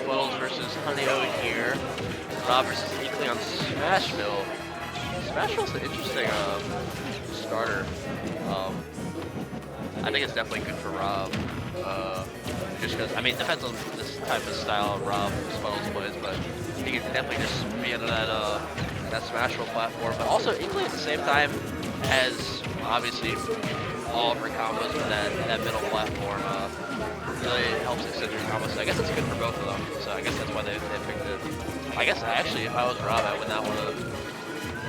Spuddles versus Honey-O here. R.O.B versus Inkling on Smashville. Smashville's an interesting starter. I think it's definitely good for R.O.B. Just because, I mean, it depends on this type of style R.O.B Spuddles plays, but he can definitely just be under that Smashville platform. But also, Inkling at the same time has obviously all of her combos with that middle platform. Really helps extend your combos. So I guess it's good for both of them. So I guess that's why they picked it. I guess actually, if I was R.O.B, I would not want to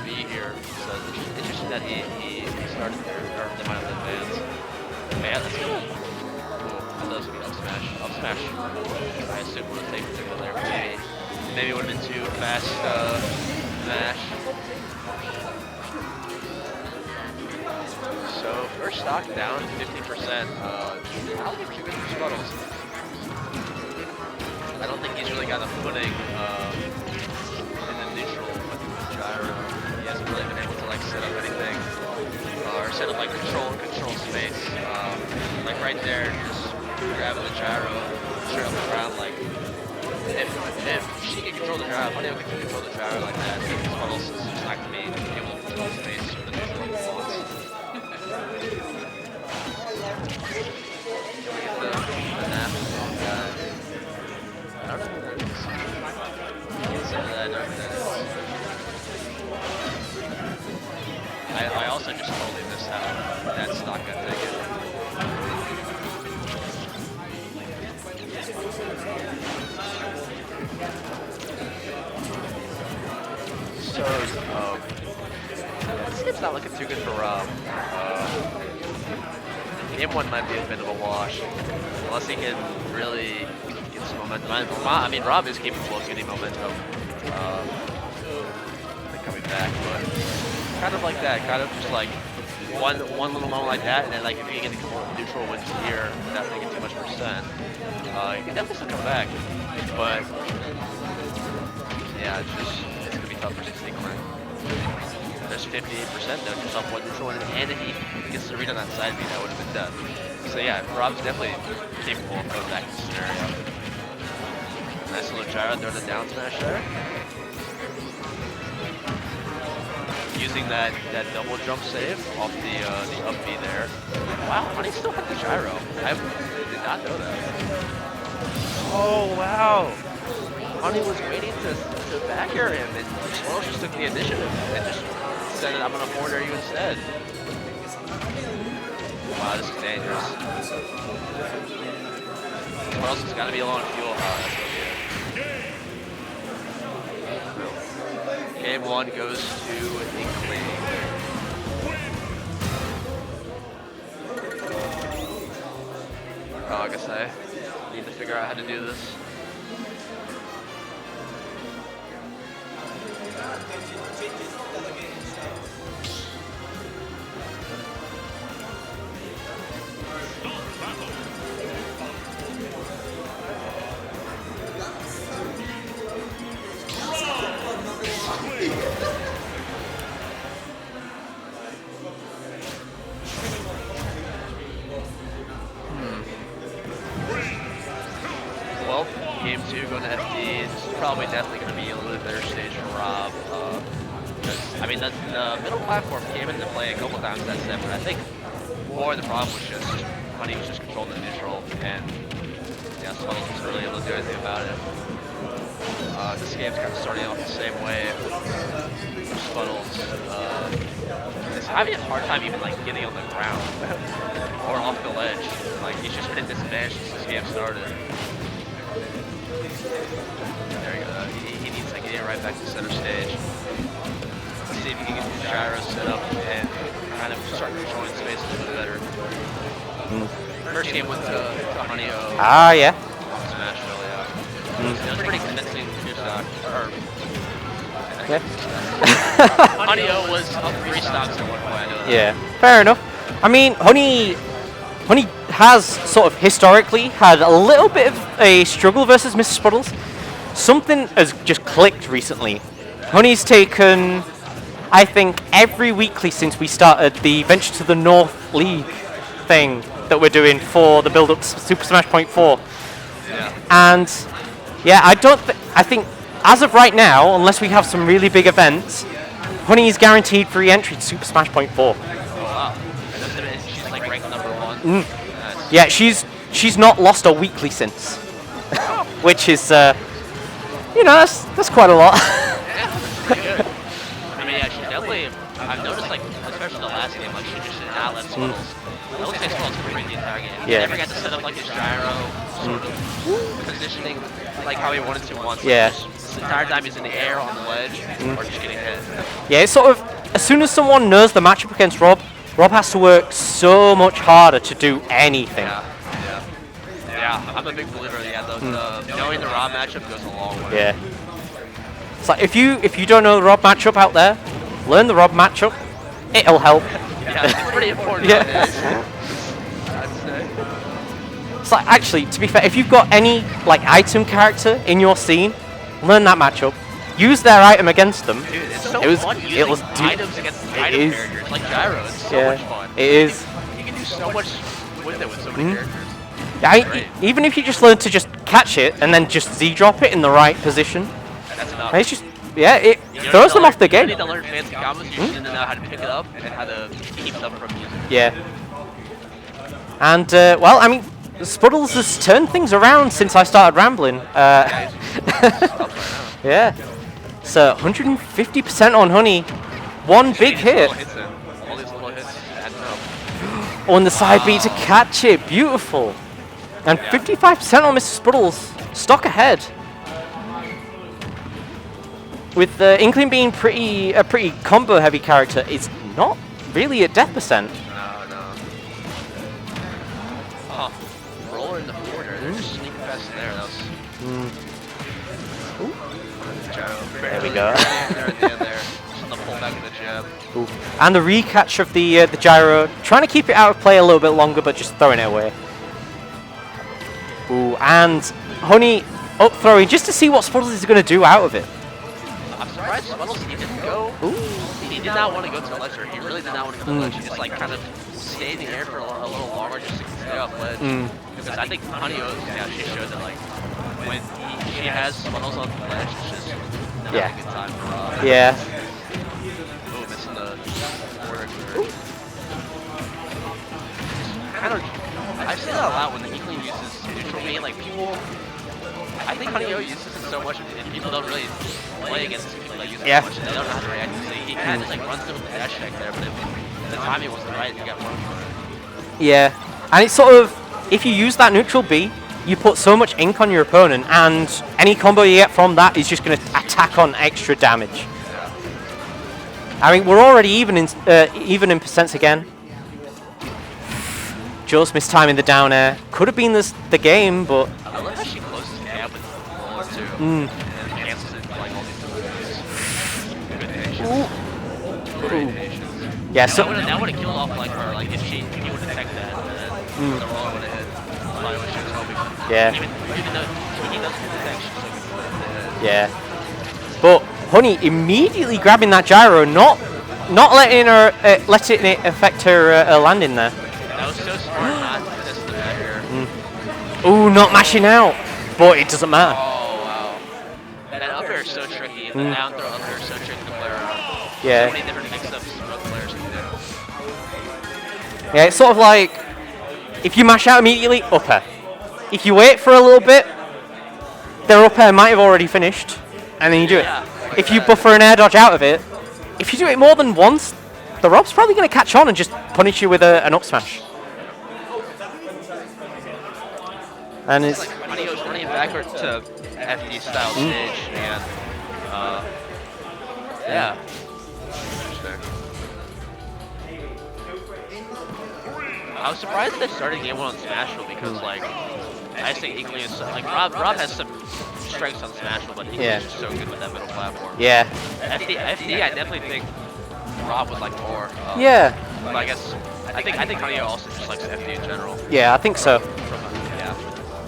be here. So it's interesting that he started there, or they might have advanced. But yeah, that's good. Cool. That does be up smash. Up smash. I assume would have taken it there. Maybe it would have been too fast smash. So first stock down 50%. I'll give you good for Spuddles. I don't think he's really got a footing in the neutral with the gyro. He hasn't really been able to like set up anything or set up like control space. Like right there, just grabbing the gyro straight off the ground. Like if she can control the gyro, Honey-O can control the gyro like that. Spuddles is just not gonna be able to control space with the neutral like he wants. Can we get the nap? I don't know who that is. Can't say that I know who that is. I also just totally missed how that stock got taken. So, this game's not looking too good for R.O.B. Game 1 might be a bit of a wash, unless he can really get some momentum. I mean, R.O.B is capable of getting momentum coming back, but kind of like that, kind of just like one little moment like that, and then like if you get the neutral wins here without taking too much percent, you can definitely still come back. But yeah, it's gonna be tough for Inkling. There's 58% though, just off one neutral, and if he gets the read on that side B, that would have been death. So yeah, R.O.B's definitely capable of going back to the scenario. Nice little gyro, throwing the down smash there. Using that double jump save off the up B there. Wow, Honey still had the gyro. I did not know that. Oh wow! Honey was waiting to back air him, and Spuddles just took the initiative and just said, "I'm gonna forward air you instead." Wow, this is dangerous. Spuddles has got to be low on fuel. Game 1 goes to Inkling. Oh, I guess I need to figure out how to do this. Well, game 2 going to FD. This is probably definitely going to be a little bit better stage for R.O.B. I mean, the middle platform came into play a couple times that set, but I think more the problem was just Honey was just controlling the neutral, and yeah, Spuddles wasn't really able to do anything about it. This game's kind of starting off the same way for Spuddles. He's having a hard time even like getting on the ground or off the ledge. Like he's just been disadvantaged since this game started. There you go. He needs to get right back to center stage. Let's see if he can get the gyro set up and kind of start controlling space a little bit better. First game went to Honey-O. Ah, yeah. Smashville, yeah. It was pretty convincing to stock. Okay. Honey-O was up 3 stocks at one point, I know that. Yeah, fair enough. I mean, Honey has sort of historically had a little bit of a struggle versus Mr. Spuddles. Something has just clicked recently. Honey's taken, I think, every weekly since we started the Venture to the North League thing that we're doing for the build-up to Super Smashpoint 4. Yeah. And Yeah, I think as of right now, unless we have some really big events, Honey is guaranteed free entry to Super Smash Point 4. Oh wow. And she's like ranked #1. Mm. Nice. Yeah, she's not lost a weekly since, which is you know, that's quite a lot. Yeah, pretty good. I mean, yeah, she's definitely. I've noticed, like, especially the last game, like, she just did not let Spuddles. It looks like Spuddles could bring the entire game. He never got to set up, like, his gyro sort of positioning, like how he wanted to once. Yeah. Just, the entire time he's in the air on the ledge or just getting hit. Yeah, it's sort of, as soon as someone knows the matchup against Rob has to work so much harder to do anything. Yeah, I'm a big believer in knowing the R.O.B matchup goes a long way. Yeah. It's like if you don't know the R.O.B matchup out there, learn the R.O.B matchup. It'll help. Yeah, it's pretty important. Yeah. I'd say. It's like, actually, to be fair, if you've got any like item character in your scene, learn that matchup. Use their item against them. Dude, it's so fun using items against item characters like gyro. It's so much fun. It is. You can do so much with it with so many characters. Even if you just learn to just catch it and then just Z-drop it in the right position, that's enough. It's just, yeah, it throws them off the game. You don't need to learn fancy combos, you just need to know how to pick it up and how to keep them from using it. Yeah. And, well, I mean, Spuddles has turned things around since I started rambling. Yeah. So, 150% on Honey. One big hit. All these little hits adding up. On the side B to catch it. Beautiful. And 55% on Mr. Spuddles. Stock ahead. With Inkling being a pretty combo heavy character, it's not really at death percent. No. Oh, roller in the corner. They're just sneaking past in there. That was. There we go. There at the end there. Just on the pullback of the jab. Ooh. And the recatch of the gyro, trying to keep it out of play a little bit longer, but just throwing it away. Ooh, and Honey up throwing just to see what Spuddles is going to do out of it. I'm surprised Spuddles, he didn't go. He did not want to go to the ledge. He really did not want to go to the ledge. He just like kind of stayed in the air for a little longer just to stay off ledge. Because I think Honey, she showed that like when she has Spuddles on the ledge, it's just not a good time for R.O.B. Yeah. Oh, missing the corner. Kind of. I've seen that a lot when the Inkling uses neutral B, like people. I think Honey uses it so much, and people don't really play against people that use it so much, and they don't know how to react. So he kind of just like runs through with the dash attack there, but if the timing wasn't right, he got one for it. Yeah, and it's sort of, if you use that neutral B, you put so much ink on your opponent, and any combo you get from that is just going to attack on extra damage. I mean, we're already even in percents again. Just mistiming the down air. Could have been the game, but. I love how she closes the gap with the roller too. And cancels it like all these good patience. Great patience. Yeah, so. That would have killed off like her, like if he would have attacked that, and then the roller would have hit. Probably what she was hoping. Yeah. Even though he doesn't attack, she's looking for it. Yeah. But Honey immediately grabbing that gyro, not letting it affect her landing there. That was so smart not to miss the back air. Ooh, not mashing out, but it doesn't matter. Oh wow. That up air is so tricky. The down throw up air is so tricky to play around. Yeah. So many different mix-ups both players can do. Yeah, it's sort of like if you mash out immediately, up air. If you wait for a little bit, their up air might have already finished, and then you do it. Like if you buffer an air dodge out of it, if you do it more than once, the R.O.B's probably going to catch on and just punish you with an up smash. And it's like Honey goes running backward to FD style stage, and yeah. I was surprised they started game 1 on Smashville because like I think Inkling is like R.O.B has some strengths on Smashville, but Inkling is just so good with that middle platform. Yeah. FD I definitely think R.O.B would like more. Yeah. But I guess I think Honey also just likes FD in general. Yeah, I think so.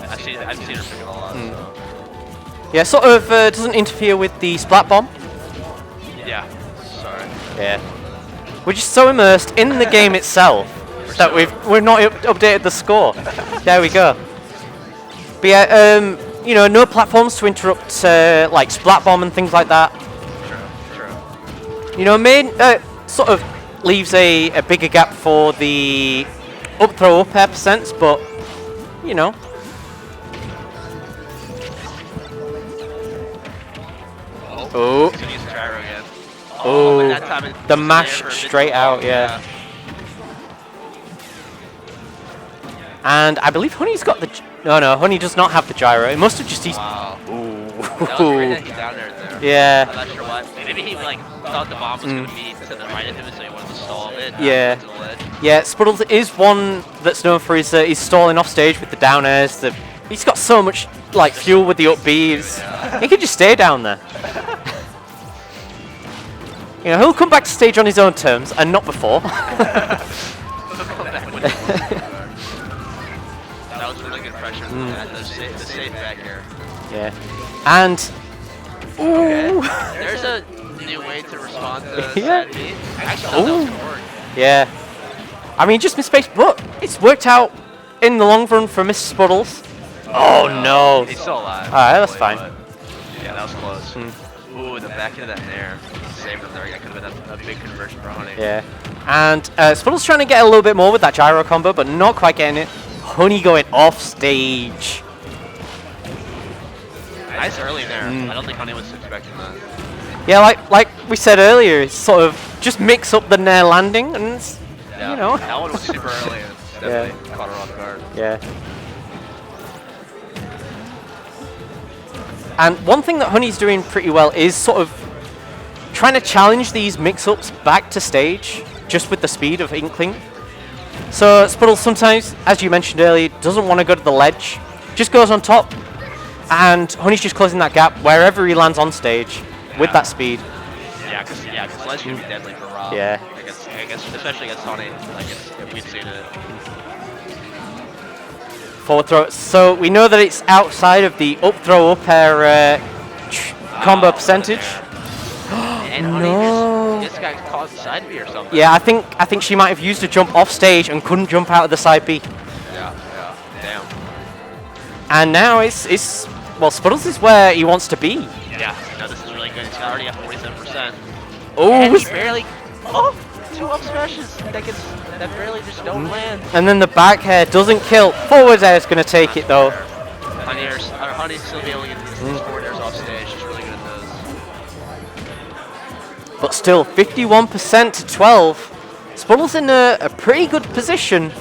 I've seen her pick it a lot. So. Yeah, sort of doesn't interfere with the splat bomb. Yeah. Sorry. Yeah. We're just so immersed in the game itself that we've not updated the score. There we go. But yeah, you know, no platforms to interrupt like Splat Bomb and things like that. True. You know, sort of leaves a bigger gap for the up throw up air percents, but you know. Oh. He's gonna use the gyro again. Oh, but that time the mash straight out, yeah. And I believe Honey's got the... No, Honey does not have the gyro. It must have just... Wow. Ooh. That was great that he down there. Yeah. I'm not sure why. Maybe he like thought the bomb was going to be to the right of him, so he wanted to stall it. Yeah. To the ledge. Yeah, Spuddles is one that's known for his stalling off stage with the down airs. He's got so much like fuel with the up Bs. Yeah. He could just stay down there. You know, he'll come back to stage on his own terms and not before. That was really good pressure. The safe back here. Yeah. And... Ooh. Okay. There's a new way to respond to Yeah. sad beat. I actually thought that was going to work. Yeah. I mean, just missed space, but it's worked out in the long run for Mr. Spuddles. Oh, no. He's still alive. Alright, that's fine. Yeah, that was close. Ooh, the back end of that nair. Saved him there. That could have been a big conversion for Honey. Yeah. And Spuddles trying to get a little bit more with that gyro combo, but not quite getting it. Honey going off stage. Nice early there. I don't think Honey was expecting that. Yeah, like we said earlier, it's sort of just mix up the nair landing, and it's, Yeah, you know. that one was super early and definitely caught her off guard. Yeah. And one thing that Honey's doing pretty well is sort of trying to challenge these mix-ups back to stage, just with the speed of Inkling. So Spuddles sometimes, as you mentioned earlier, doesn't want to go to the ledge, just goes on top, and Honey's just closing that gap wherever he lands on stage with that speed. Yeah, because ledge can be deadly for R.O.B. Yeah. I guess especially against Honey, like we've seen it. Forward throw. So we know that it's outside of the up throw up air combo percentage. And Honey just got caught side B or something. Yeah, I think she might have used a jump off stage and couldn't jump out of the side B. Yeah, damn. And now it's well, Spuddles is where he wants to be. Yeah, no, this is really good. He's already at 47%. Oh, And he barely. Oh, 2 up smashes that barely just don't land. and then the back air doesn't kill. Forward air is going to take it though. Honey's still be able to get these forward airs off stage. She's really good at those. But still, 51% to 12. Spuddles in a pretty good position.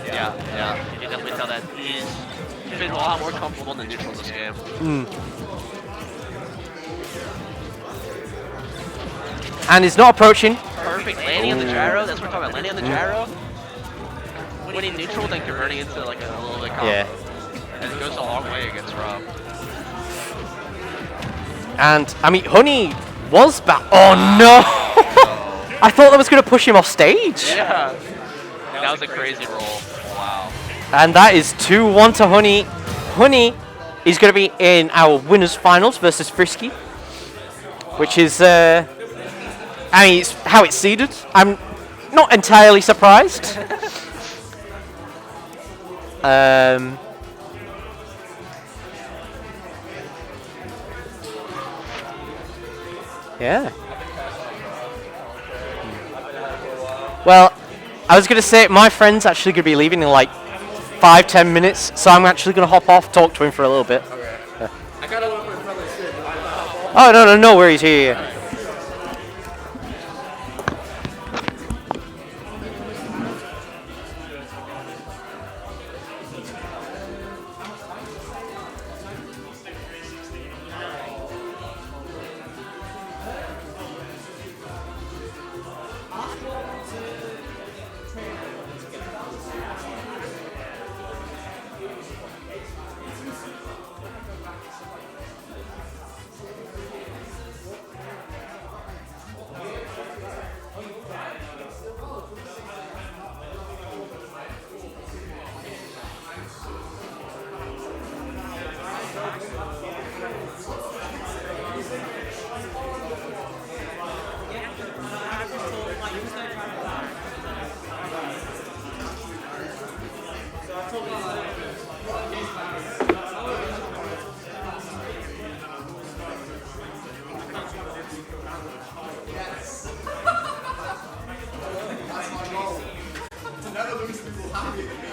Yeah. You can definitely tell that he's been a lot more comfortable in the neutral this game. And he's not approaching. Perfect landing on the gyro. That's what we're talking about. Landing on the gyro. Winning neutral, then converting into like a little bit combo. Yeah. And it goes a long way against R.O.B. And, I mean, Honey was back. Oh, no! I thought that was going to push him off stage. Yeah. That was a crazy roll. Wow. And that is 2-1 to Honey. Honey is going to be in our winners finals versus Frisky, which is, I mean, it's how it's seeded. I'm not entirely surprised. Yeah. Well, I was going to say my friend's actually going to be leaving in like 5-10 minutes, so I'm actually going to hop off, talk to him for a little bit. Okay. Yeah. I gotta look for the fellas shit. Oh, no worries. Here. Luis is happy.